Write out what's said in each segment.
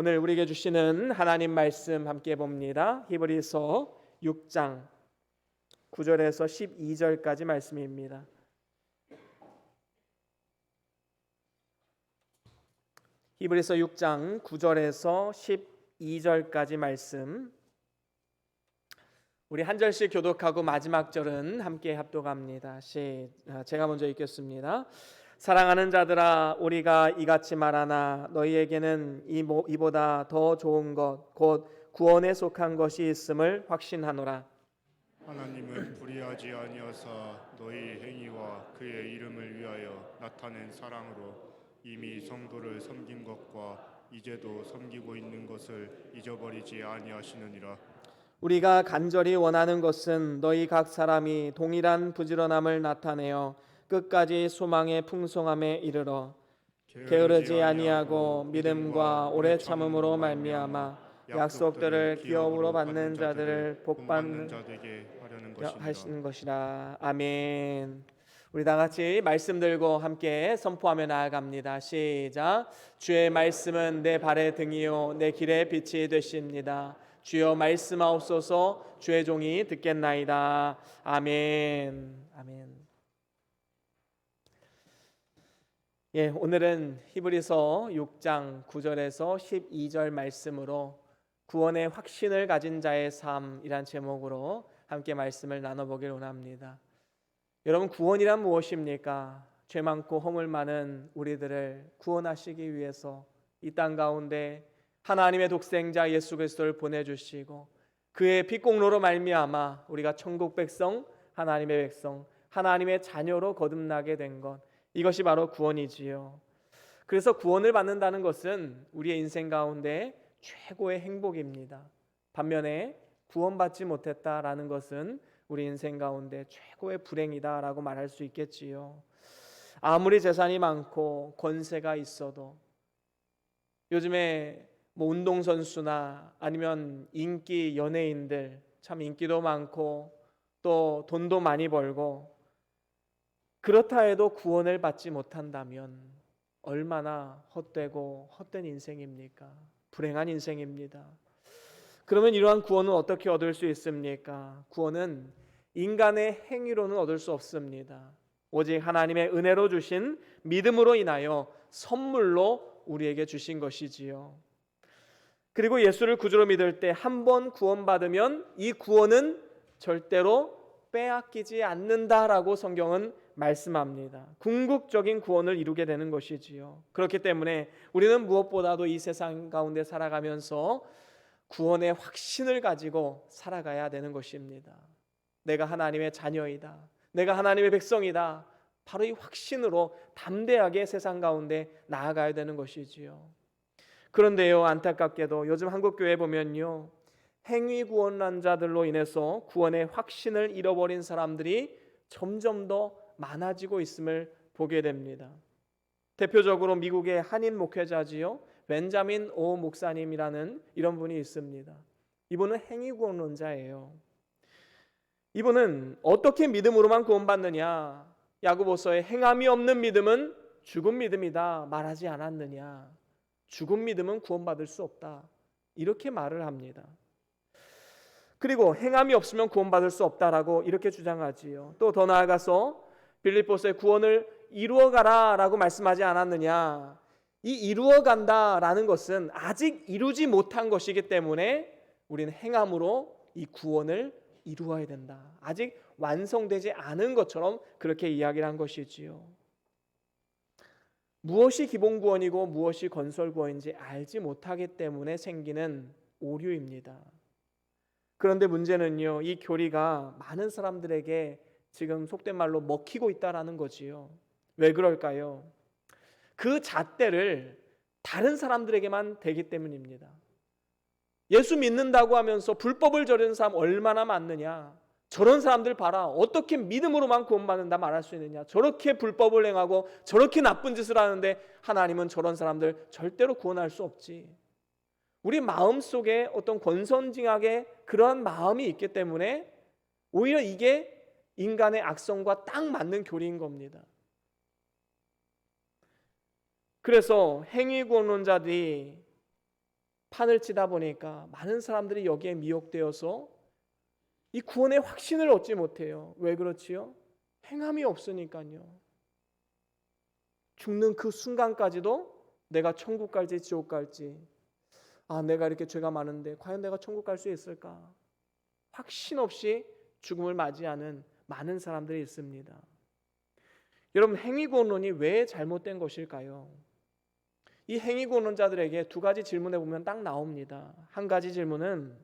오늘 우리에게 주시는 하나님 말씀 함께 봅니다. 히브리서 6장 9절에서 12절까지 말씀입니다. 히브리서 6장 9절에서 12절까지 말씀, 우리 한 절씩 교독하고 마지막 절은 함께 합독합니다. 제가 먼저 읽겠습니다. 사랑하는 자들아, 우리가 이같이 말하나 너희에게는 이보다 더 좋은 것 곧 구원에 속한 것이 있음을 확신하노라. 하나님은 불의하지 아니하사 너희 행위와 그의 이름을 위하여 나타낸 사랑으로 이미 성도를 섬긴 것과 이제도 섬기고 있는 것을 잊어버리지 아니하시느니라. 우리가 간절히 원하는 것은 너희 각 사람이 동일한 부지런함을 나타내어 끝까지 소망의 풍성함에 이르러 게으르지 아니하고 믿음과 오래 참음으로 말미암아 약속들을 기업으로 받는 자들을 복받는 자들에게 하시는 것이라. 아멘. 우리 다 같이 말씀 들고 함께 선포하며 나아갑니다. 시작. 주의 말씀은 내 발의 등이요 내 길의 빛이 되십니다. 주여 말씀하옵소서. 주의 종이 듣겠나이다. 아멘. 아멘. 오늘은 히브리서 6장 9절에서 12절 말씀으로 구원의 확신을 가진 자의 삶이란 제목으로 함께 말씀을 나눠보길 원합니다. 여러분, 구원이란 무엇입니까? 죄 많고 허물 많은 우리들을 구원하시기 위해서 이 땅 가운데 하나님의 독생자 예수 그리스도를 보내주시고 그의 피공로로 말미암아 우리가 천국 백성, 하나님의 백성, 하나님의 자녀로 거듭나게 된 것, 이것이 바로 구원이지요. 그래서 구원을 받는다는 것은 우리의 인생 가운데 최고의 행복입니다. 반면에 구원받지 못했다라는 것은 우리 인생 가운데 최고의 불행이다라고 말할 수 있겠지요. 아무리 재산이 많고 권세가 있어도, 요즘에 운동선수나 아니면 인기 연예인들 참 인기도 많고 또 돈도 많이 벌고, 그렇다 해도 구원을 받지 못한다면 얼마나 헛되고 헛된 인생입니까? 불행한 인생입니다. 그러면 이러한 구원은 어떻게 얻을 수 있습니까? 구원은 인간의 행위로는 얻을 수 없습니다. 오직 하나님의 은혜로 주신 믿음으로 인하여 선물로 우리에게 주신 것이지요. 그리고 예수를 구주로 믿을 때 한 번 구원받으면 이 구원은 절대로 빼앗기지 않는다라고 성경은 말씀합니다. 궁극적인 구원을 이루게 되는 것이지요. 그렇기 때문에 우리는 무엇보다도 이 세상 가운데 살아가면서 구원의 확신을 가지고 살아가야 되는 것입니다. 내가 하나님의 자녀이다, 내가 하나님의 백성이다, 바로 이 확신으로 담대하게 세상 가운데 나아가야 되는 것이지요. 그런데요, 안타깝게도 요즘 한국교회 보면요, 행위 구원난자들로 인해서 구원의 확신을 잃어버린 사람들이 점점 더 많아지고 있음을 보게 됩니다. 대표적으로 미국의 한인 목회자지요, 벤자민 오 목사님이라는 이런 분이 있습니다. 이분은 행위 구원론자예요. 이분은 어떻게 믿음으로만 구원받느냐, 야고보서에 행함이 없는 믿음은 죽은 믿음이다 말하지 않았느냐, 죽은 믿음은 구원받을 수 없다, 이렇게 말을 합니다. 그리고 행함이 없으면 구원받을 수 없다라고 이렇게 주장하지요. 또 더 나아가서 빌립보서에 구원을 이루어가라 라고 말씀하지 않았느냐, 이 이루어간다라는 것은 아직 이루지 못한 것이기 때문에 우리는 행함으로 이 구원을 이루어야 된다, 아직 완성되지 않은 것처럼 그렇게 이야기를 한 것이지요. 무엇이 기본 구원이고 무엇이 건설 구원인지 알지 못하기 때문에 생기는 오류입니다. 그런데 문제는요, 이 교리가 많은 사람들에게 지금 속된 말로 먹히고 있다라는 거지요. 왜 그럴까요? 그 잣대를 다른 사람들에게만 대기 때문입니다. 예수 믿는다고 하면서 불법을 저지르는 사람 얼마나 많느냐, 저런 사람들 봐라, 어떻게 믿음으로만 구원받는다 말할 수 있느냐, 저렇게 불법을 행하고 저렇게 나쁜 짓을 하는데 하나님은 저런 사람들 절대로 구원할 수 없지. 우리 마음속에 어떤 권선징악의 그러한 마음이 있기 때문에 오히려 이게 인간의 악성과 딱 맞는 교리인 겁니다. 그래서 행위구원론자들이 판을 치다 보니까 많은 사람들이 여기에 미혹되어서 이 구원의 확신을 얻지 못해요. 왜 그렇지요? 행함이 없으니까요. 죽는 그 순간까지도 내가 천국 갈지 지옥 갈지, 내가 이렇게 죄가 많은데 과연 내가 천국 갈 수 있을까? 확신 없이 죽음을 맞이하는 많은 사람들이 있습니다. 여러분, 행위구원론이 왜 잘못된 것일까요? 이 행위구원론자들에게 두 가지 질문해 보면 딱 나옵니다. 한 가지 질문은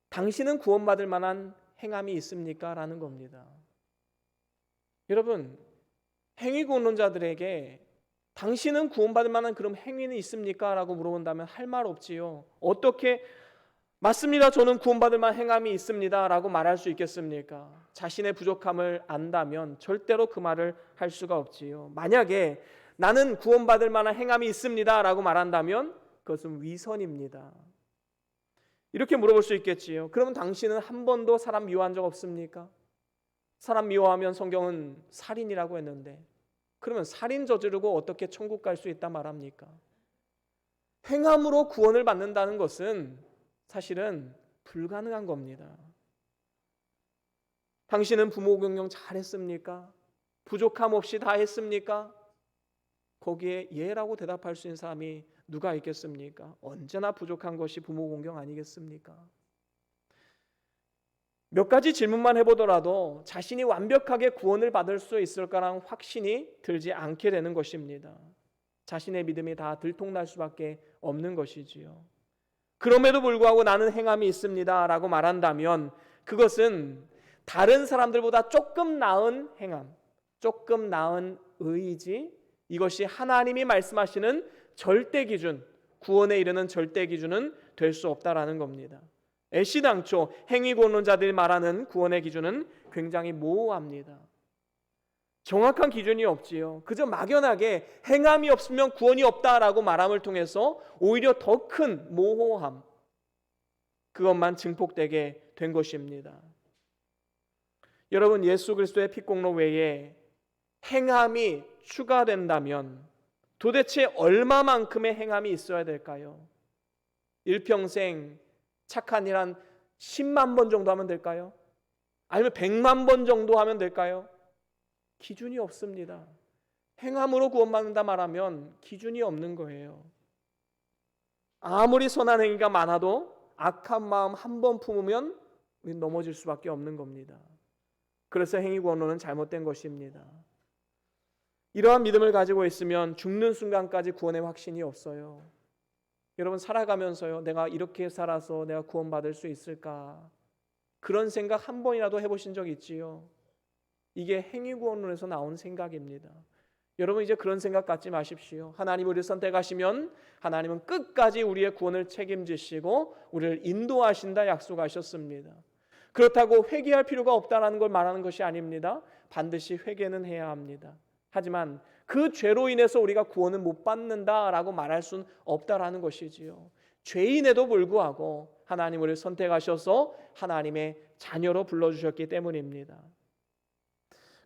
당신은 구원받을 만한 행함이 있습니까? 라는 겁니다. 여러분, 행위구원론자들에게 당신은 구원받을 만한 그런 행위는 있습니까? 라고 물어본다면 할 말 없지요. 어떻게 맞습니다, 저는 구원받을 만한 행함이 있습니다 라고 말할 수 있겠습니까? 자신의 부족함을 안다면 절대로 그 말을 할 수가 없지요. 만약에 나는 구원받을 만한 행함이 있습니다 라고 말한다면 그것은 위선입니다. 이렇게 물어볼 수 있겠지요. 그러면 당신은 한 번도 사람 미워한 적 없습니까? 사람 미워하면 성경은 살인이라고 했는데, 그러면 살인 저지르고 어떻게 천국 갈 수 있다 말합니까? 행함으로 구원을 받는다는 것은 사실은 불가능한 겁니다. 당신은 부모 경영 잘했습니까? 부족함 없이 다 했습니까? 거기에 예라고 대답할 수 있는 사람이 누가 있겠습니까? 언제나 부족한 것이 부모 공경 아니겠습니까? 몇 가지 질문만 해보더라도 자신이 완벽하게 구원을 받을 수 있을까라는 확신이 들지 않게 되는 것입니다. 자신의 믿음이 다 들통날 수밖에 없는 것이지요. 그럼에도 불구하고 나는 행함이 있습니다 라고 말한다면 그것은 다른 사람들보다 조금 나은 행함, 조금 나은 의이지, 이것이 하나님이 말씀하시는 절대 기준, 구원에 이르는 절대 기준은 될 수 없다라는 겁니다. 애시당초 행위구원론자들이 말하는 구원의 기준은 굉장히 모호합니다. 정확한 기준이 없지요. 그저 막연하게 행함이 없으면 구원이 없다라고 말함을 통해서 오히려 더 큰 모호함, 그것만 증폭되게 된 것입니다. 여러분, 예수 그리스도의 피공로 외에 행함이 추가된다면 도대체 얼마만큼의 행함이 있어야 될까요? 일평생 착한 일 한 10만 번 정도 하면 될까요? 아니면 100만 번 정도 하면 될까요? 기준이 없습니다. 행함으로 구원받는다 말하면 기준이 없는 거예요. 아무리 선한 행위가 많아도 악한 마음 한 번 품으면 우리는 넘어질 수밖에 없는 겁니다. 그래서 행위구원론은 잘못된 것입니다. 이러한 믿음을 가지고 있으면 죽는 순간까지 구원의 확신이 없어요. 여러분, 살아가면서요, 내가 이렇게 살아서 내가 구원받을 수 있을까? 그런 생각 한 번이라도 해보신 적 있지요? 이게 행위구원론에서 나온 생각입니다. 여러분, 이제 그런 생각 갖지 마십시오. 하나님 우리를 선택하시면 하나님은 끝까지 우리의 구원을 책임지시고 우리를 인도하신다 약속하셨습니다. 그렇다고 회개할 필요가 없다는 걸 말하는 것이 아닙니다. 반드시 회개는 해야 합니다. 하지만 그 죄로 인해서 우리가 구원을 못 받는다라고 말할 수는 없다라는 것이지요. 죄인에도 불구하고 하나님 우리를 선택하셔서 하나님의 자녀로 불러주셨기 때문입니다.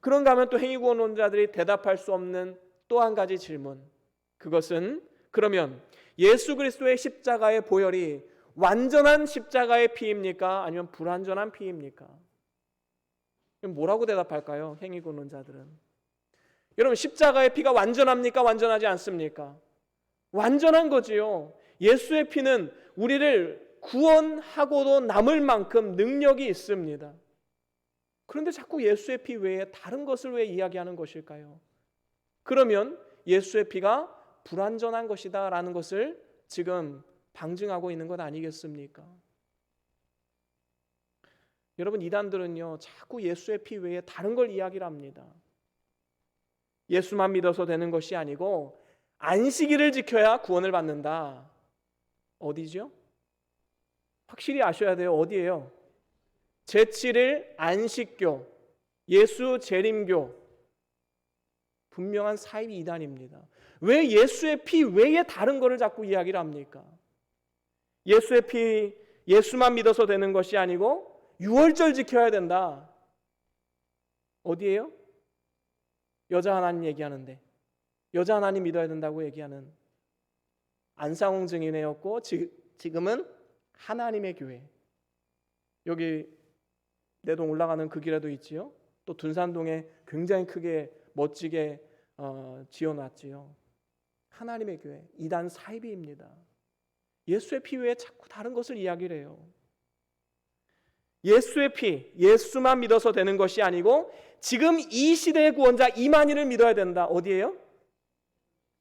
그런가 하면 또 행위구원론자들이 대답할 수 없는 또 한 가지 질문, 그것은 그러면 예수 그리스도의 십자가의 보혈이 완전한 십자가의 피입니까? 아니면 불완전한 피입니까? 뭐라고 대답할까요? 행위구원론자들은. 여러분, 십자가의 피가 완전합니까? 완전하지 않습니까? 완전한 거지요. 예수의 피는 우리를 구원하고도 남을 만큼 능력이 있습니다. 그런데 자꾸 예수의 피 외에 다른 것을 왜 이야기하는 것일까요? 그러면 예수의 피가 불완전한 것이다 라는 것을 지금 방증하고 있는 것 아니겠습니까? 여러분, 이단들은요, 자꾸 예수의 피 외에 다른 걸 이야기를 합니다. 예수만 믿어서 되는 것이 아니고 안식일을 지켜야 구원을 받는다. 어디죠? 확실히 아셔야 돼요. 어디예요? 제7일 안식교, 예수 재림교, 분명한 사입 이단입니다. 왜 예수의 피 외에 다른 것을 자꾸 이야기를 합니까? 예수의 피, 예수만 믿어서 되는 것이 아니고 유월절 지켜야 된다. 어디예요? 여자 하나님 얘기하는데 여자 하나님 믿어야 된다고 얘기하는, 안상홍 증인회였고 지금은 하나님의 교회. 여기 내동 올라가는 그 길에도 있지요. 또 둔산동에 굉장히 크게 멋지게 지어놨지요. 하나님의 교회, 이단 사이비입니다. 예수의 피 외에 자꾸 다른 것을 이야기를 해요. 예수의 피, 예수만 믿어서 되는 것이 아니고 지금 이 시대의 구원자 이만희를 믿어야 된다. 어디예요?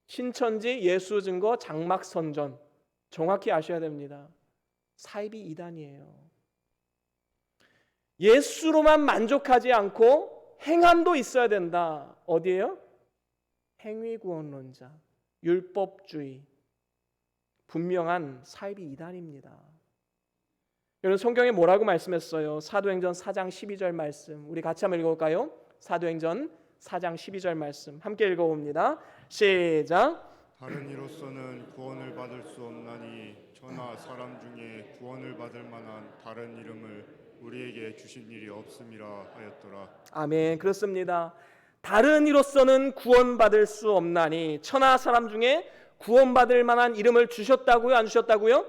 신천지 예수 증거 장막 선전. 정확히 아셔야 됩니다. 사이비 이단이에요. 예수로만 만족하지 않고 행함도 있어야 된다. 어디예요? 행위구원론자, 율법주의, 분명한 사이비 이단입니다. 여러분 성경에 뭐라고 말씀했어요? 사도행전 4장 12절 말씀 우리 같이 한번 읽어볼까요? 사도행전 4장 12절 말씀 함께 읽어봅니다. 시작. 다른 이로서는 구원을 받을 수 없나니 저나 사람 중에 구원을 받을 만한 다른 이름을 우리에게 주신 일이 없음이라 하였더라. 아멘. 그렇습니다. 다른 이로서는 구원받을 수 없나니 천하 사람 중에 구원받을 만한 이름을 주셨다고요? 안 주셨다고요?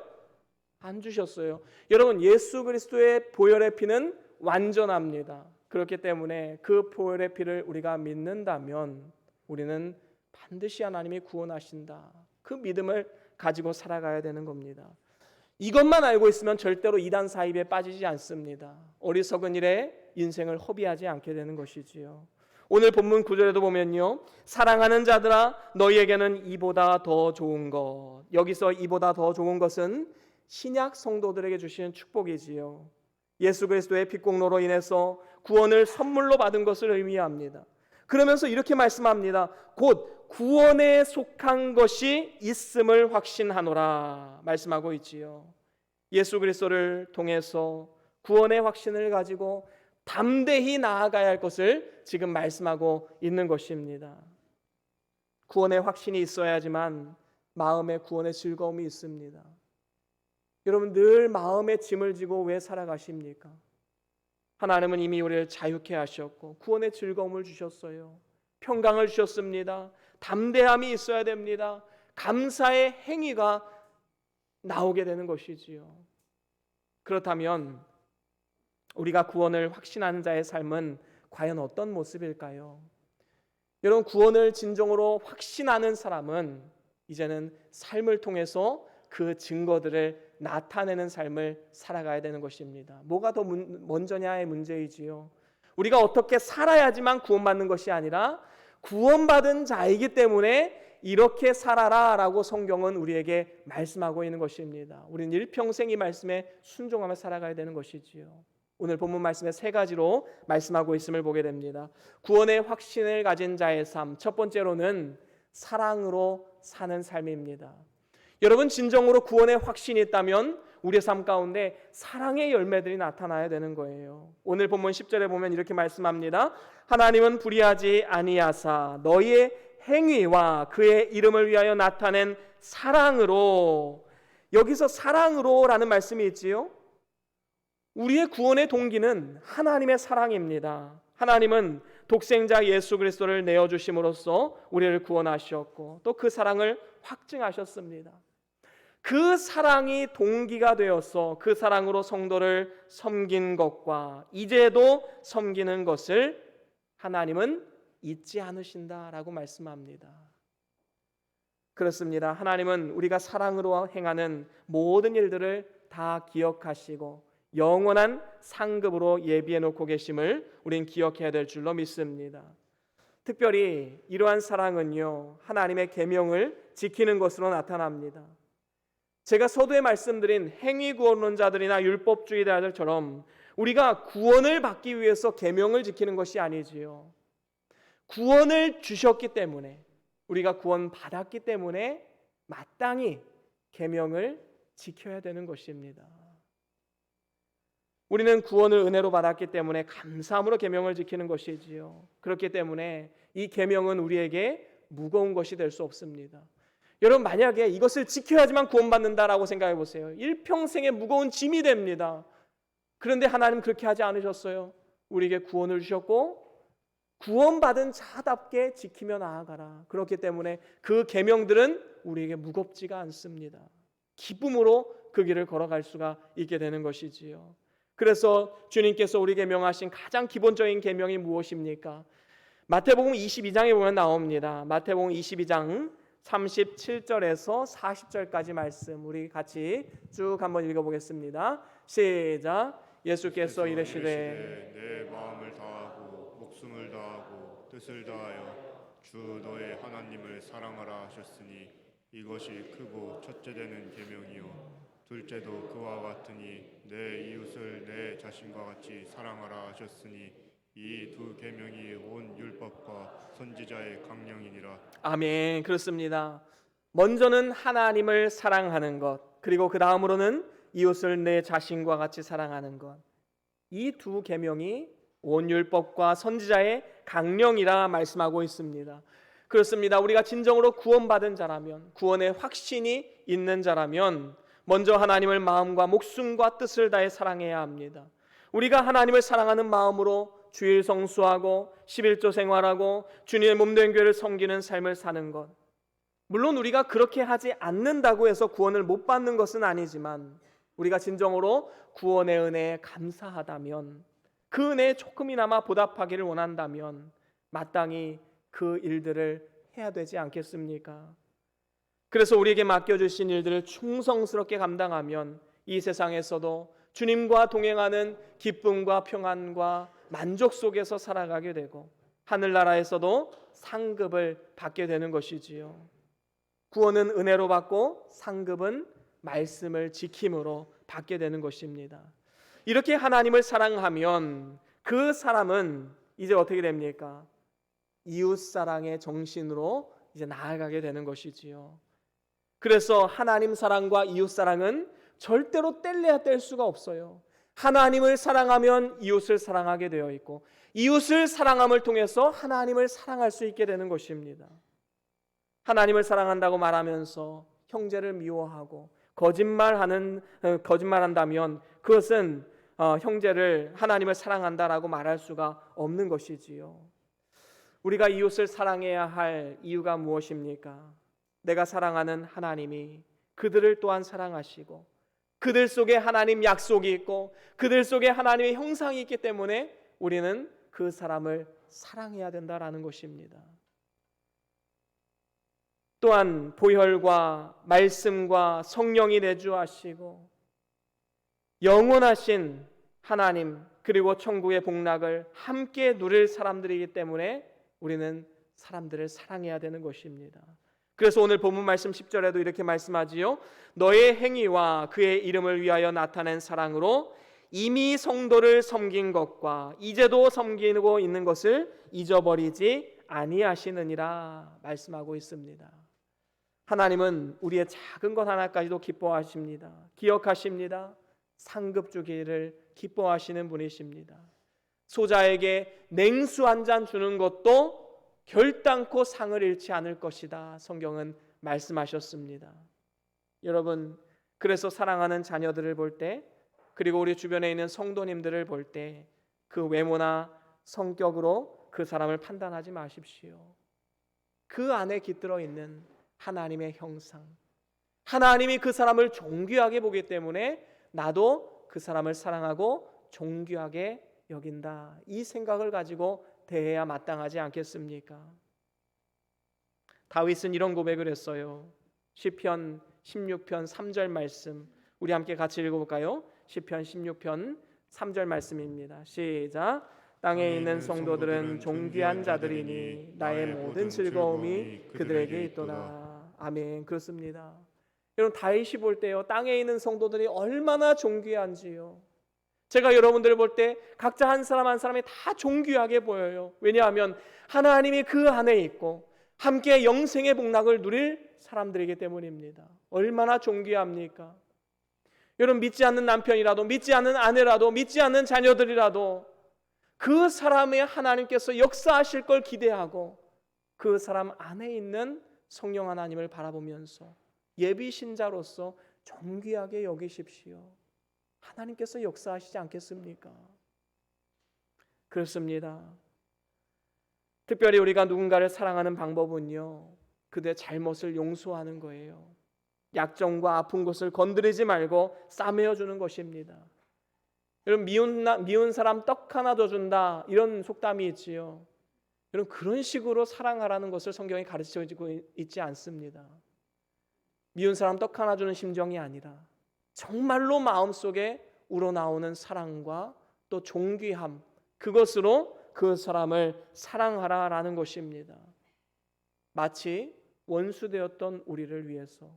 안 주셨어요. 여러분 예수 그리스도의 보혈의 피는 완전합니다. 그렇기 때문에 그 보혈의 피를 우리가 믿는다면 우리는 반드시 하나님이 구원하신다. 그 믿음을 가지고 살아가야 되는 겁니다. 이것만 알고 있으면 절대로 이단 사입에 빠지지 않습니다. 어리석은 일에 인생을 허비하지 않게 되는 것이지요. 오늘 본문 9절에도 보면요. 사랑하는 자들아 너희에게는 이보다 더 좋은 것. 여기서 이보다 더 좋은 것은 신약 성도들에게 주시는 축복이지요. 예수 그리스도의 핏공로로 인해서 구원을 선물로 받은 것을 의미합니다. 그러면서 이렇게 말씀합니다. 곧 구원에 속한 것이 있음을 확신하노라 말씀하고 있지요. 예수 그리스도를 통해서 구원의 확신을 가지고 담대히 나아가야 할 것을 지금 말씀하고 있는 것입니다. 구원의 확신이 있어야지만 마음에 구원의 즐거움이 있습니다. 여러분 늘 마음에 짐을 지고 왜 살아가십니까? 하나님은 이미 우리를 자유케 하셨고 구원의 즐거움을 주셨어요. 평강을 주셨습니다. 담대함이 있어야 됩니다. 감사의 행위가 나오게 되는 것이지요. 그렇다면 우리가 구원을 확신하는 자의 삶은 과연 어떤 모습일까요? 여러분 구원을 진정으로 확신하는 사람은 이제는 삶을 통해서 그 증거들을 나타내는 삶을 살아가야 되는 것입니다. 뭐가 더 먼저냐의 문제이지요. 우리가 어떻게 살아야지만 구원받는 것이 아니라 구원받은 자이기 때문에 이렇게 살아라 라고 성경은 우리에게 말씀하고 있는 것입니다. 우리는 일평생 이 말씀에 순종하며 살아가야 되는 것이지요. 오늘 본문 말씀에 세 가지로 말씀하고 있음을 보게 됩니다. 구원의 확신을 가진 자의 삶, 첫 번째로는 사랑으로 사는 삶입니다. 여러분 진정으로 구원의 확신이 있다면 우리의 삶 가운데 사랑의 열매들이 나타나야 되는 거예요. 오늘 본문 10절에 보면 이렇게 말씀합니다. 하나님은 불의하지 아니하사 너희의 행위와 그의 이름을 위하여 나타낸 사랑으로, 여기서 사랑으로라는 말씀이 있지요. 우리의 구원의 동기는 하나님의 사랑입니다. 하나님은 독생자 예수 그리스도를 내어주심으로써 우리를 구원하셨고 또 그 사랑을 확증하셨습니다. 그 사랑이 동기가 되어서 그 사랑으로 성도를 섬긴 것과 이제도 섬기는 것을 하나님은 잊지 않으신다라고 말씀합니다. 그렇습니다. 하나님은 우리가 사랑으로 행하는 모든 일들을 다 기억하시고 영원한 상급으로 예비해 놓고 계심을 우린 기억해야 될 줄로 믿습니다. 특별히 이러한 사랑은요 하나님의 계명을 지키는 것으로 나타납니다. 제가 서두에 말씀드린 행위구원론자들이나 율법주의자들처럼 우리가 구원을 받기 위해서 계명을 지키는 것이 아니지요. 구원을 주셨기 때문에 우리가 구원 받았기 때문에 마땅히 계명을 지켜야 되는 것입니다. 우리는 구원을 은혜로 받았기 때문에 감사함으로 계명을 지키는 것이지요. 그렇기 때문에 이 계명은 우리에게 무거운 것이 될 수 없습니다. 여러분 만약에 이것을 지켜야지만 구원받는다라고 생각해 보세요. 일평생의 무거운 짐이 됩니다. 그런데 하나님 그렇게 하지 않으셨어요. 우리에게 구원을 주셨고 구원받은 자답게 지키며 나아가라. 그렇기 때문에 그 계명들은 우리에게 무겁지가 않습니다. 기쁨으로 그 길을 걸어갈 수가 있게 되는 것이지요. 그래서 주님께서 우리에게 명하신 가장 기본적인 계명이 무엇입니까? 마태복음 22장에 보면 나옵니다. 마태복음 22장 37절에서 40절까지 말씀 우리 같이 쭉 한번 읽어보겠습니다. 시작. 예수께서 이르시되 내 마음을 다하고 목숨을 다하고 뜻을 다하여 주 너의 하나님을 사랑하라 하셨으니 이것이 크고 첫째 되는 계명이요 둘째도 그와 같으니 내 이웃을 내 자신과 같이 사랑하라 하셨으니 이 두 계명이 온 율법과 선지자의 강령이니라. 아멘. 그렇습니다. 먼저는 하나님을 사랑하는 것, 그리고 그 다음으로는 이웃을 내 자신과 같이 사랑하는 것. 이 두 계명이 온 율법과 선지자의 강령이라 말씀하고 있습니다. 그렇습니다. 우리가 진정으로 구원받은 자라면, 구원의 확신이 있는 자라면 먼저 하나님을 마음과 목숨과 뜻을 다해 사랑해야 합니다. 우리가 하나님을 사랑하는 마음으로 주일 성수하고 11조 생활하고 주님의 몸된 교회를 섬기는 삶을 사는 것, 물론 우리가 그렇게 하지 않는다고 해서 구원을 못 받는 것은 아니지만 우리가 진정으로 구원의 은혜에 감사하다면, 그 은혜에 조금이나마 보답하기를 원한다면 마땅히 그 일들을 해야 되지 않겠습니까? 그래서 우리에게 맡겨주신 일들을 충성스럽게 감당하면 이 세상에서도 주님과 동행하는 기쁨과 평안과 만족 속에서 살아가게 되고 하늘나라에서도 상급을 받게 되는 것이지요. 구원은 은혜로 받고 상급은 말씀을 지킴으로 받게 되는 것입니다. 이렇게 하나님을 사랑하면 그 사람은 이제 어떻게 됩니까? 이웃사랑의 정신으로 이제 나아가게 되는 것이지요. 그래서 하나님 사랑과 이웃사랑은 절대로 뗄래야 뗄 수가 없어요. 하나님을 사랑하면 이웃을 사랑하게 되어 있고 이웃을 사랑함을 통해서 하나님을 사랑할 수 있게 되는 것입니다. 하나님을 사랑한다고 말하면서 형제를 미워하고 거짓말한다면 그것은 형제를 하나님을 사랑한다라고 말할 수가 없는 것이지요. 우리가 이웃을 사랑해야 할 이유가 무엇입니까? 내가 사랑하는 하나님이 그들을 또한 사랑하시고 그들 속에 하나님 약속이 있고 그들 속에 하나님의 형상이 있기 때문에 우리는 그 사람을 사랑해야 된다라는 것입니다. 또한 보혈과 말씀과 성령이 내주하시고 영원하신 하나님 그리고 천국의 복락을 함께 누릴 사람들이기 때문에 우리는 사람들을 사랑해야 되는 것입니다. 그래서 오늘 본문 말씀 10절에도 이렇게 말씀하지요. 너의 행위와 그의 이름을 위하여 나타낸 사랑으로 이미 성도를 섬긴 것과 이제도 섬기고 있는 것을 잊어버리지 아니하시느니라 말씀하고 있습니다. 하나님은 우리의 작은 것 하나까지도 기뻐하십니다. 기억하십니다. 상급 주기를 기뻐하시는 분이십니다. 소자에게 냉수 한 잔 주는 것도 결단코 상을 잃지 않을 것이다. 성경은 말씀하셨습니다. 여러분, 그래서 사랑하는 자녀들을 볼 때, 그리고 우리 주변에 있는 성도님들을 볼 때 그 외모나 성격으로 그 사람을 판단하지 마십시오. 그 안에 깃들어 있는 하나님의 형상, 하나님이 그 사람을 존귀하게 보기 때문에 나도 그 사람을 사랑하고 존귀하게 여긴다. 이 생각을 가지고 대해야 마땅하지 않겠습니까? 다윗은 이런 고백을 했어요. 시편 16편 3절 말씀 우리 함께 같이 읽어볼까요? 시편 16편 3절 말씀입니다. 시작. 땅에 있는 성도들은 존귀한 자들이니 나의 모든 즐거움이 그들에게 있도다. 아멘. 그렇습니다. 여러분, 다윗이 볼 때요, 땅에 있는 성도들이 얼마나 존귀한지요. 제가 여러분들을 볼 때 각자 한 사람 한 사람이 다 존귀하게 보여요. 왜냐하면 하나님이 그 안에 있고 함께 영생의 복락을 누릴 사람들이기 때문입니다. 얼마나 존귀합니까? 여러분, 믿지 않는 남편이라도 믿지 않는 아내라도 믿지 않는 자녀들이라도 그 사람의 하나님께서 역사하실 걸 기대하고 그 사람 안에 있는 성령 하나님을 바라보면서 예비 신자로서 존귀하게 여기십시오. 하나님께서 역사하시지 않겠습니까? 그렇습니다. 특별히 우리가 누군가를 사랑하는 방법은요, 그들의 잘못을 용서하는 거예요. 약점과 아픈 곳을 건드리지 말고 싸매어 주는 것입니다. 여러분, 미운 사람 떡 하나 더 준다, 이런 속담이 있지요. 여러분, 그런 식으로 사랑하라는 것을 성경이 가르쳐주고 있지 않습니다. 미운 사람 떡 하나 주는 심정이 아니라 정말로 마음속에 우러나오는 사랑과 또 존귀함, 그것으로 그 사람을 사랑하라라는 것입니다. 마치 원수되었던 우리를 위해서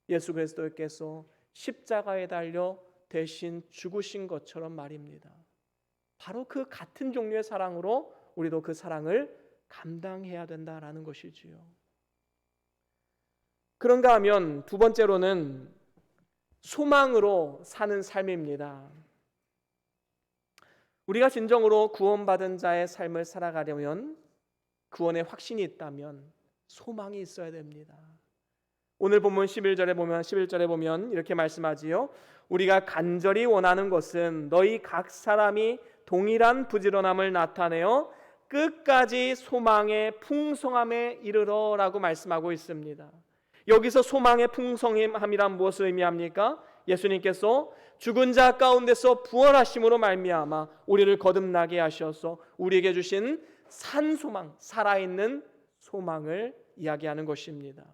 예수 그리스도께서 십자가에 달려 대신 죽으신 것처럼 말입니다. 바로 그 같은 종류의 사랑으로 우리도 그 사랑을 감당해야 된다라는 것이지요. 그런가 하면 두 번째로는 소망으로 사는 삶입니다. 우리가 진정으로 구원받은 자의 삶을 살아가려면, 구원의 확신이 있다면 소망이 있어야 됩니다. 오늘 본문 11절에 보면 이렇게 말씀하지요. 우리가 간절히 원하는 것은 너희 각 사람이 동일한 부지런함을 나타내어 끝까지 소망의 풍성함에 이르러라고 말씀하고 있습니다. 여기서 소망의 풍성함이란 무엇을 의미합니까? 예수님께서 죽은 자 가운데서 부활하심으로 말미암아 우리를 거듭나게 하셔서 우리에게 주신 산소망, 살아있는 소망을 이야기하는 것입니다.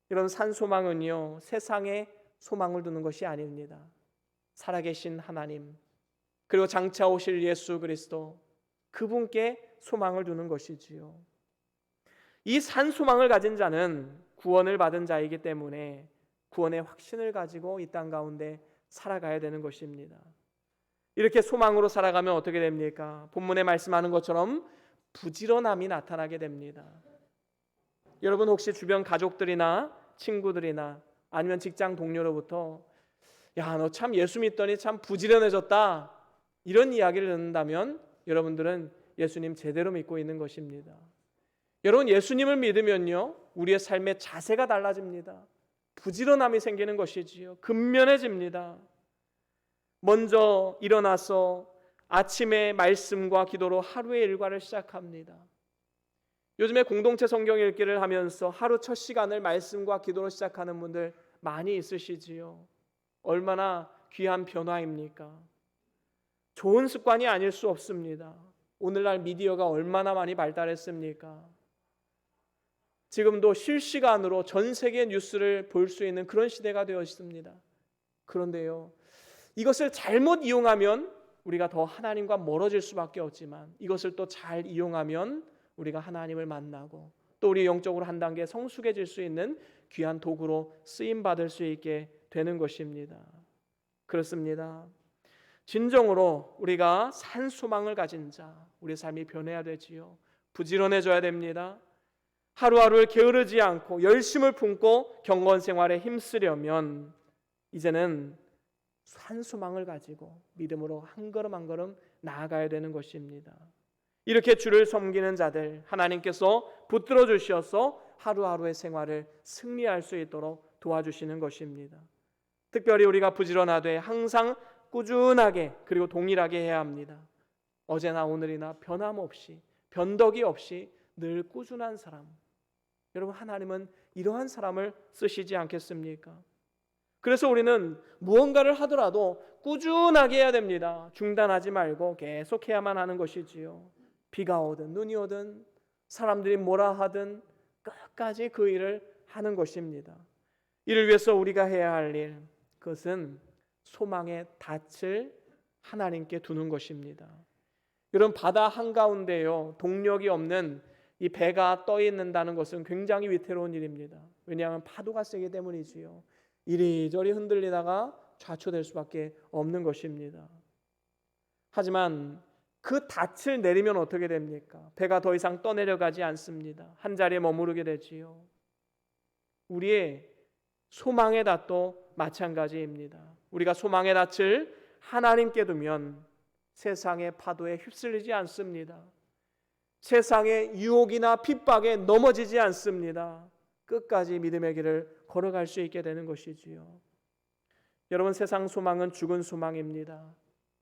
이런 산소망은요, 세상에 소망을 두는 것이 아닙니다. 살아계신 하나님, 그리고 장차 오실 예수 그리스도, 그분께 소망을 두는 것이지요. 이 산소망을 가진 자는 구원을 받은 자이기 때문에 구원의 확신을 가지고 이 땅 가운데 살아가야 되는 것입니다. 이렇게 소망으로 살아가면 어떻게 됩니까? 본문에 말씀하는 것처럼 부지런함이 나타나게 됩니다. 여러분, 혹시 주변 가족들이나 친구들이나 아니면 직장 동료로부터 야, 너 참 예수 믿더니 참 부지런해졌다, 이런 이야기를 듣는다면 여러분들은 예수님 제대로 믿고 있는 것입니다. 여러분, 예수님을 믿으면요, 우리의 삶의 자세가 달라집니다. 부지런함이 생기는 것이지요. 근면해집니다. 먼저 일어나서 아침에 말씀과 기도로 하루의 일과를 시작합니다. 요즘에 공동체 성경 읽기를 하면서 하루 첫 시간을 말씀과 기도로 시작하는 분들 많이 있으시지요. 얼마나 귀한 변화입니까? 좋은 습관이 아닐 수 없습니다. 오늘날 미디어가 얼마나 많이 발달했습니까? 지금도 실시간으로 전 세계 뉴스를 볼 수 있는 그런 시대가 되어 있습니다. 그런데요, 이것을 잘못 이용하면 우리가 더 하나님과 멀어질 수밖에 없지만, 이것을 또 잘 이용하면 우리가 하나님을 만나고 또 우리 영적으로 한 단계 성숙해질 수 있는 귀한 도구로 쓰임 받을 수 있게 되는 것입니다. 그렇습니다. 진정으로 우리가 산 소망을 가진 자, 우리 삶이 변해야 되지요. 부지런해져야 됩니다. 하루하루를 게으르지 않고 열심을 품고 경건 생활에 힘쓰려면 이제는 산 소망을 가지고 믿음으로 한 걸음 한 걸음 나아가야 되는 것입니다. 이렇게 주를 섬기는 자들, 하나님께서 붙들어 주셔서 하루하루의 생활을 승리할 수 있도록 도와주시는 것입니다. 특별히 우리가 부지런하되 항상 꾸준하게 그리고 동일하게 해야 합니다. 어제나 오늘이나 변함없이, 변덕이 없이 늘 꾸준한 사람, 여러분, 하나님은 이러한 사람을 쓰시지 않겠습니까? 그래서 우리는 무언가를 하더라도 꾸준하게 해야 됩니다. 중단하지 말고 계속 해야만 하는 것이지요. 비가 오든 눈이 오든 사람들이 뭐라 하든 끝까지 그 일을 하는 것입니다. 이를 위해서 우리가 해야 할 일, 그것은 소망의 닻을 하나님께 두는 것입니다. 여러분, 바다 한가운데요, 동력이 없는 이 배가 떠 있는다는 것은 굉장히 위태로운 일입니다. 왜냐하면 파도가 세기 때문이지요. 이리저리 흔들리다가 좌초될 수밖에 없는 것입니다. 하지만 그 닻을 내리면 어떻게 됩니까? 배가 더 이상 떠내려가지 않습니다. 한 자리에 머무르게 되지요. 우리의 소망의 닻도 마찬가지입니다. 우리가 소망의 닻을 하나님께 두면 세상의 파도에 휩쓸리지 않습니다. 세상의 유혹이나 핍박에 넘어지지 않습니다. 끝까지 믿음의 길을 걸어갈 수 있게 되는 것이지요. 여러분, 세상 소망은 죽은 소망입니다.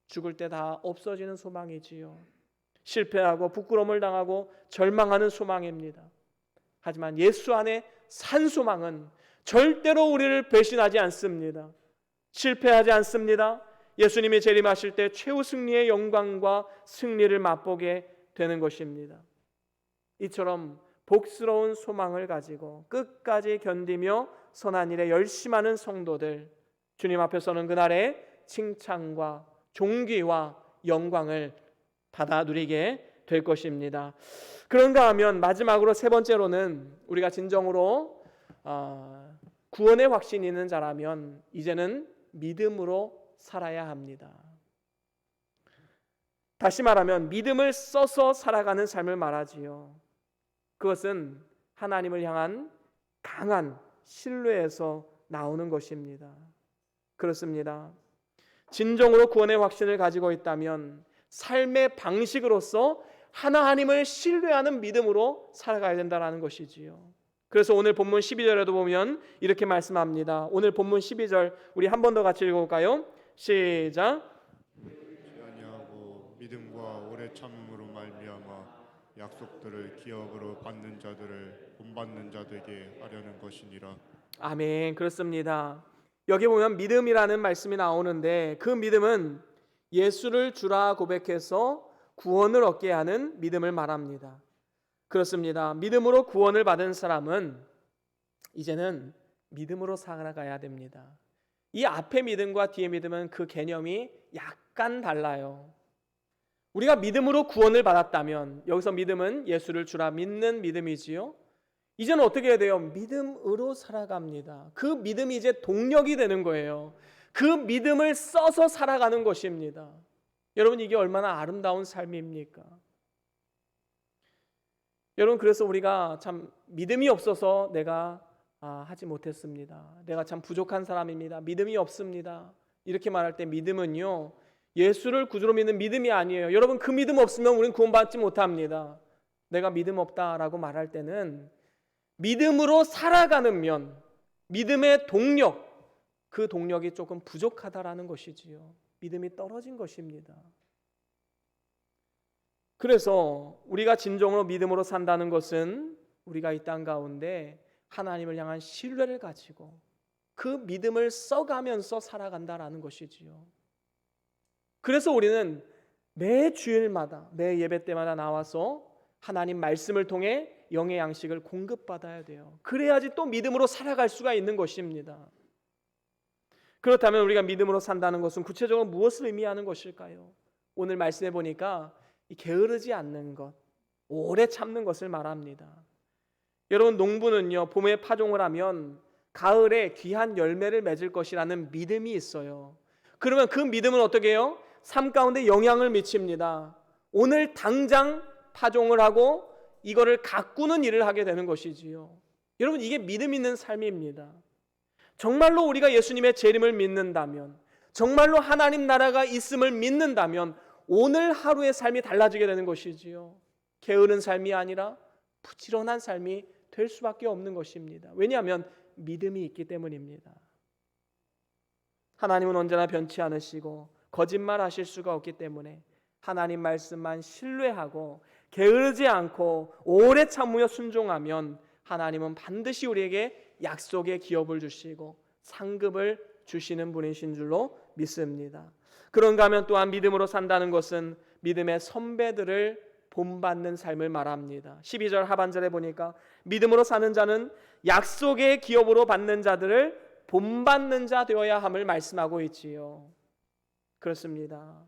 죽을 때 다 없어지는 소망이지요. 실패하고 부끄러움을 당하고 절망하는 소망입니다. 하지만 예수 안에 산 소망은 절대로 우리를 배신하지 않습니다. 실패하지 않습니다. 예수님이 재림하실 때 최후 승리의 영광과 승리를 맛보게 되는 것입니다. 이처럼 복스러운 소망을 가지고 끝까지 견디며 선한 일에 열심하는 성도들, 주님 앞에 서는 그날에 칭찬과 존귀와 영광을 받아 누리게 될 것입니다. 그런가 하면 마지막으로 세 번째로는 우리가 진정으로 구원의 확신이 있는 자라면 이제는 믿음으로 살아야 합니다. 다시 말하면 믿음을 써서 살아가는 삶을 말하지요. 그것은 하나님을 향한 강한 신뢰에서 나오는 것입니다. 그렇습니다. 진정으로 구원의 확신을 가지고 있다면 삶의 방식으로서 하나님을 신뢰하는 믿음으로 살아가야 된다는 것이지요. 그래서 오늘 본문 12절에도 보면 이렇게 말씀합니다. 오늘 본문 12절 우리 한 번 더 같이 읽어볼까요? 시작. 아니하고 믿음과 오래 참음으로 말미암아 약속들을 기업으로 받는 자들을 본받는 자들에게 하려는 것이니라. 아멘. 그렇습니다. 여기 보면 믿음이라는 말씀이 나오는데 그 믿음은 예수를 주라 고백해서 구원을 얻게 하는 믿음을 말합니다. 그렇습니다. 믿음으로 구원을 받은 사람은 이제는 믿음으로 살아가야 됩니다. 이 앞의 믿음과 뒤의 믿음은 그 개념이 약간 달라요. 우리가 믿음으로 구원을 받았다면 여기서 믿음은 예수를 주라 믿는 믿음이지요. 이제는 어떻게 해야 돼요? 믿음으로 살아갑니다. 그 믿음이 이제 동력이 되는 거예요. 그 믿음을 써서 살아가는 것입니다. 여러분 이게 얼마나 아름다운 삶입니까? 여러분 그래서 우리가 참 믿음이 없어서 내가 하지 못했습니다. 내가 참 부족한 사람입니다. 믿음이 없습니다. 이렇게 말할 때 믿음은요 예수를 구주로 믿는 믿음이 아니에요. 여러분 그 믿음 없으면 우리는 구원받지 못합니다. 내가 믿음 없다라고 말할 때는 믿음으로 살아가는 면, 믿음의 동력, 그 동력이 조금 부족하다라는 것이지요. 믿음이 떨어진 것입니다. 그래서 우리가 진정으로 믿음으로 산다는 것은 우리가 이 땅 가운데 하나님을 향한 신뢰를 가지고 그 믿음을 써가면서 살아간다라는 것이지요. 그래서 우리는 매 주일마다 매 예배 때마다 나와서 하나님 말씀을 통해 영의 양식을 공급받아야 돼요. 그래야지 또 믿음으로 살아갈 수가 있는 것입니다. 그렇다면 우리가 믿음으로 산다는 것은 구체적으로 무엇을 의미하는 것일까요? 오늘 말씀해 보니까 게으르지 않는 것, 오래 참는 것을 말합니다. 여러분 농부는요 봄에 파종을 하면 가을에 귀한 열매를 맺을 것이라는 믿음이 있어요. 그러면 그 믿음은 어떻게 해요? 삶 가운데 영향을 미칩니다. 오늘 당장 파종을 하고 이거를 가꾸는 일을 하게 되는 것이지요. 여러분 이게 믿음 있는 삶입니다. 정말로 우리가 예수님의 재림을 믿는다면, 정말로 하나님 나라가 있음을 믿는다면 오늘 하루의 삶이 달라지게 되는 것이지요. 게으른 삶이 아니라 부지런한 삶이 될 수밖에 없는 것입니다. 왜냐하면 믿음이 있기 때문입니다. 하나님은 언제나 변치 않으시고 거짓말하실 수가 없기 때문에 하나님 말씀만 신뢰하고 게으르지 않고 오래 참으며 순종하면 하나님은 반드시 우리에게 약속의 기업을 주시고 상급을 주시는 분이신 줄로 믿습니다. 그런가 하면 또한 믿음으로 산다는 것은 믿음의 선배들을 본받는 삶을 말합니다. 12절 하반절에 보니까 믿음으로 사는 자는 약속의 기업으로 받는 자들을 본받는 자 되어야 함을 말씀하고 있지요. 그렇습니다.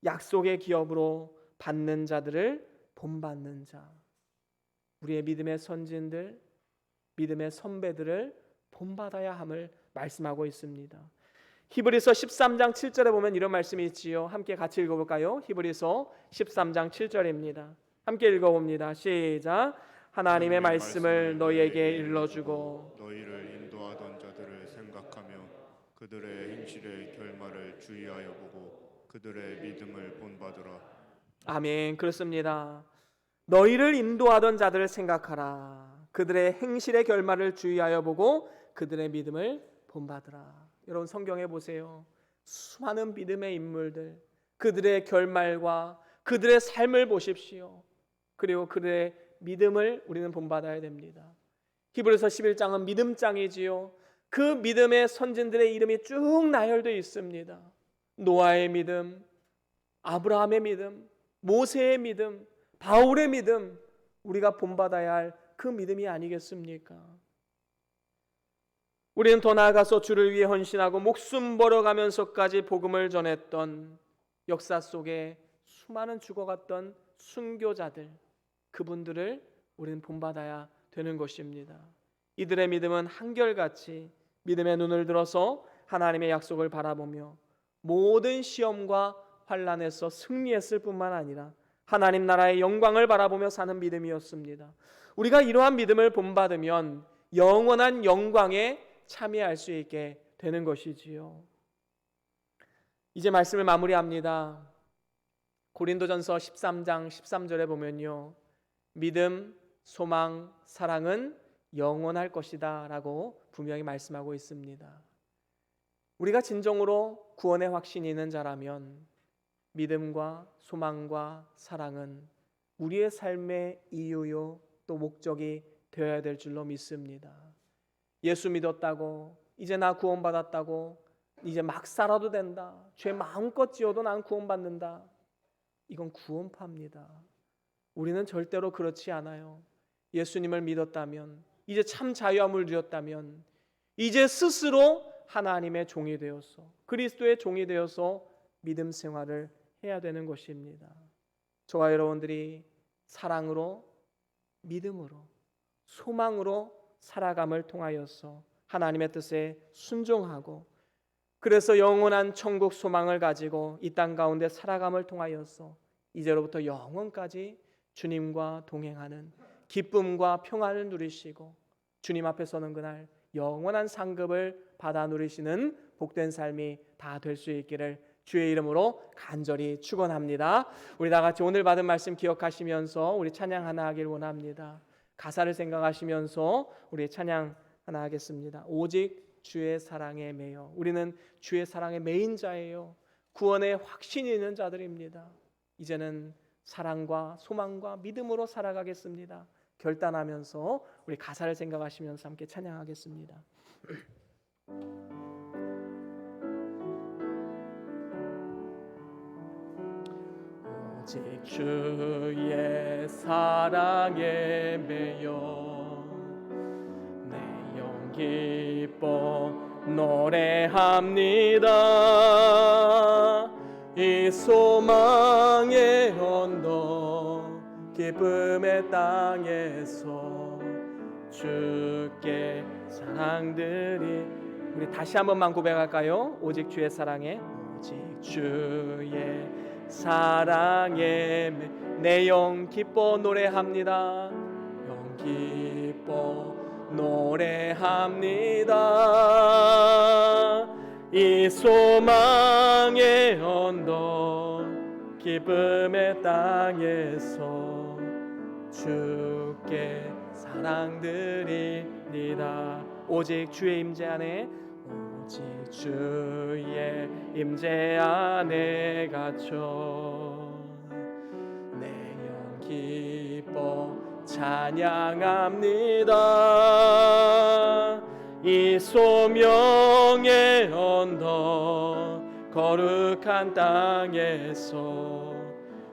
약속의 기업으로 받는 자들을 본받는 자, 우리의 믿음의 선진들, 믿음의 선배들을 본받아야 함을 말씀하고 있습니다. 히브리서 13장 7절에 보면 이런 말씀이 있지요. 함께 같이 읽어볼까요? 히브리서 13장 7절입니다. 함께 읽어봅니다. 시작. 하나님의 말씀을 너희에게 일러주고 너희를 인도하던 자들을 생각하며 그들의 행실의 결말을 주의하여 보고 그들의 믿음을 본받으라. 아멘. 그렇습니다. 너희를 인도하던 자들을 생각하라. 그들의 행실의 결말을 주의하여 보고 그들의 믿음을 본받으라. 여러분 성경에 보세요. 수많은 믿음의 인물들, 그들의 결말과 그들의 삶을 보십시오. 그리고 그들의 믿음을 우리는 본받아야 됩니다. 히브리서 11장은 믿음장이지요. 그 믿음의 선진들의 이름이 쭉 나열되어 있습니다. 노아의 믿음, 아브라함의 믿음, 모세의 믿음, 바울의 믿음, 우리가 본받아야 할 그 믿음이 아니겠습니까? 우리는 더 나아가서 주를 위해 헌신하고 목숨 버려가면서까지 복음을 전했던 역사 속에 수많은 죽어갔던 순교자들, 그분들을 우리는 본받아야 되는 것입니다. 이들의 믿음은 한결같이 믿음의 눈을 들어서 하나님의 약속을 바라보며 모든 시험과 환난에서 승리했을 뿐만 아니라 하나님 나라의 영광을 바라보며 사는 믿음이었습니다. 우리가 이러한 믿음을 본받으면 영원한 영광에 참여할 수 있게 되는 것이지요. 이제 말씀을 마무리합니다. 고린도전서 13장 13절에 보면요, 믿음, 소망, 사랑은 영원할 것이다 라고 분명히 말씀하고 있습니다. 우리가 진정으로 구원의 확신이 있는 자라면 믿음과 소망과 사랑은 우리의 삶의 이유요 또 목적이 되어야 될 줄로 믿습니다. 예수 믿었다고, 이제 나 구원받았다고, 이제 막 살아도 된다, 죄 마음껏 지어도 난 구원받는다, 이건 구원파입니다. 우리는 절대로 그렇지 않아요. 예수님을 믿었다면, 이제 참 자유함을 누렸다면, 이제 스스로 하나님의 종이 되어서, 그리스도의 종이 되어서 믿음 생활을 해야 되는 것입니다. 저와 여러분들이 사랑으로, 믿음으로, 소망으로 살아감을 통하여서 하나님의 뜻에 순종하고, 그래서 영원한 천국 소망을 가지고 이 땅 가운데 살아감을 통하여서 이제로부터 영원까지 주님과 동행하는 기쁨과 평안을 누리시고 주님 앞에 서는 그날 영원한 상급을 받아 누리시는 복된 삶이 다 될 수 있기를 주의 이름으로 간절히 축원합니다. 우리 다 같이 오늘 받은 말씀 기억하시면서 우리 찬양 하나 하길 원합니다. 가사를 생각하시면서 우리 찬양 하나 하겠습니다. 오직 주의 사랑에 매여. 우리는 주의 사랑에 매인 자예요. 구원의 확신이 있는 자들입니다. 이제는 사랑과 소망과 믿음으로 살아가겠습니다. 결단하면서 우리 가사를 생각하시면서 함께 찬양하겠습니다. 오직 주의 사랑에 매여 내 영 기뻐 노래합니다. 이 소망의 언덕 기쁨의 땅에서 주께 사랑들이, 우리 다시 한 번만 고백할까요? 오직 주의 사랑에, 오직 주의 사랑에 내 영 기뻐 노래합니다. 영 기뻐 노래합니다. 이 소망의 언덕 기쁨의 땅에서 주께 사랑드립니다. 오직 주의 임재 안에, 오직 주의 임재 안에 갇혀 내 영 기뻐 찬양합니다. 이 소명의 언덕 거룩한 땅에서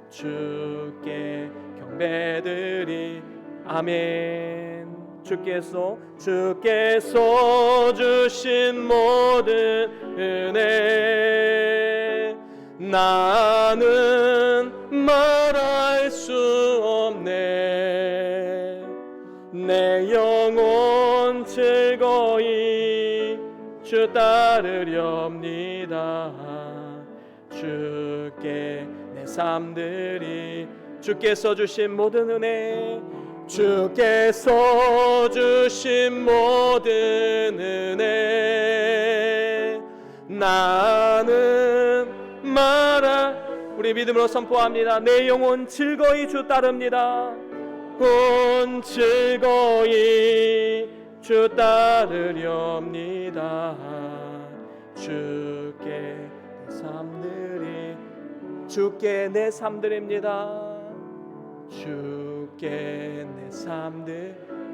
주께 경배드리. 아멘. 주께서 주신 모든 은혜 나는 말할 수 없네. 내 영혼 즐거이 주 따르렵니다. 주께 내 삶들이, 주께서 주신 모든 은혜, 주께서 주신 모든 은혜 나는 말할, 우리 믿음으로 선포합니다. 내 영혼 즐거이 주 따릅니다. 온 즐거이 주 따르렵니다. 주께 내 삶들이 주께 내 삶 드립니다. 주께 내 삶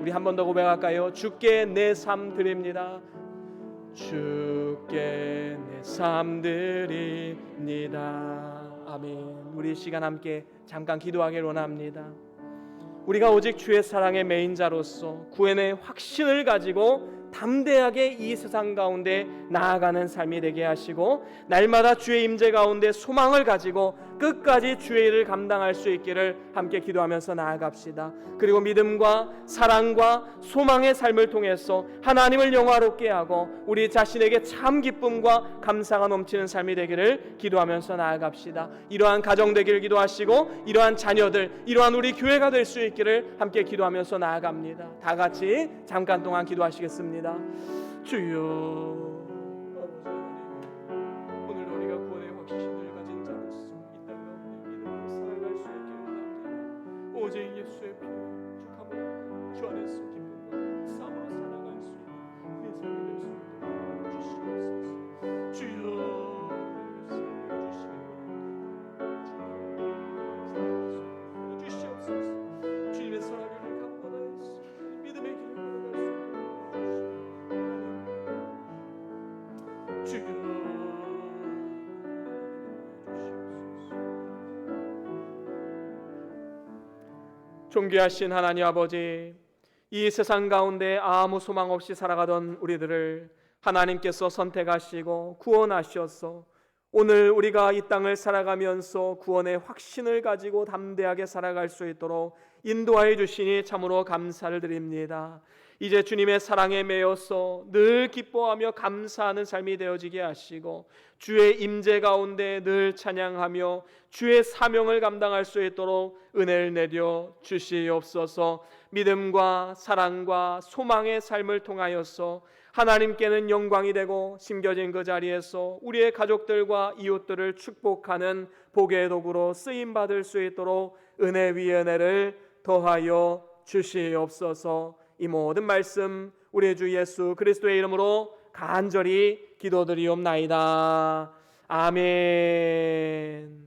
우리 한 번 더 고백할까요? 주께 내 삶 드립니다. 주께 내 삶 드립니다. 아멘. 우리 시간 함께 잠깐 기도하기를 원합니다. 우리가 오직 주의 사랑의 메인자로서 구원의 확신을 가지고 담대하게 이 세상 가운데 나아가는 삶이 되게 하시고, 날마다 주의 임재 가운데 소망을 가지고 끝까지 주의 일을 감당할 수 있기를 함께 기도하면서 나아갑시다. 그리고 믿음과 사랑과 소망의 삶을 통해서 하나님을 영화롭게 하고 우리 자신에게 참 기쁨과 감사가 넘치는 삶이 되기를 기도하면서 나아갑시다. 이러한 가정 되기를 기도하시고, 이러한 자녀들, 이러한 우리 교회가 될 수 있기를 함께 기도하면서 나아갑니다. 다 같이 잠깐 동안 기도하시겠습니다. 주여, 아버지 하나님, 오늘 우리가 구원의 확신을 가진 자로서 이 땅 가운데 믿음으로 살아갈 수 있기를 원합니다. 오직 예수의 피 축함으로 주 안에서 기쁨과 싸움으로 살아갈 수 있는 내 삶이 될 수 있도록 주시옵소서. 주여, 주시옵소서. 주님의 사랑을 강건하여서 믿음의 길을 걸어갈 수 있도록 주여, 존귀하신 하나님 아버지, 이 세상 가운데 아무 소망 없이 살아가던 우리들을 하나님께서 선택하시고 구원하셔서 오늘 우리가 이 땅을 살아가면서 구원의 확신을 가지고 담대하게 살아갈 수 있도록 인도하여 주시니 참으로 감사를 드립니다. 이제 주님의 사랑에 매여서 늘 기뻐하며 감사하는 삶이 되어지게 하시고, 주의 임재 가운데 늘 찬양하며 주의 사명을 감당할 수 있도록 은혜를 내려 주시옵소서. 믿음과 사랑과 소망의 삶을 통하여서 하나님께는 영광이 되고, 심겨진 그 자리에서 우리의 가족들과 이웃들을 축복하는 복의 도구로 쓰임받을 수 있도록 은혜 위에 은혜를 더하여 주시옵소서. 이 모든 말씀 우리 주 예수 그리스도의 이름으로 간절히 기도드리옵나이다. 아멘.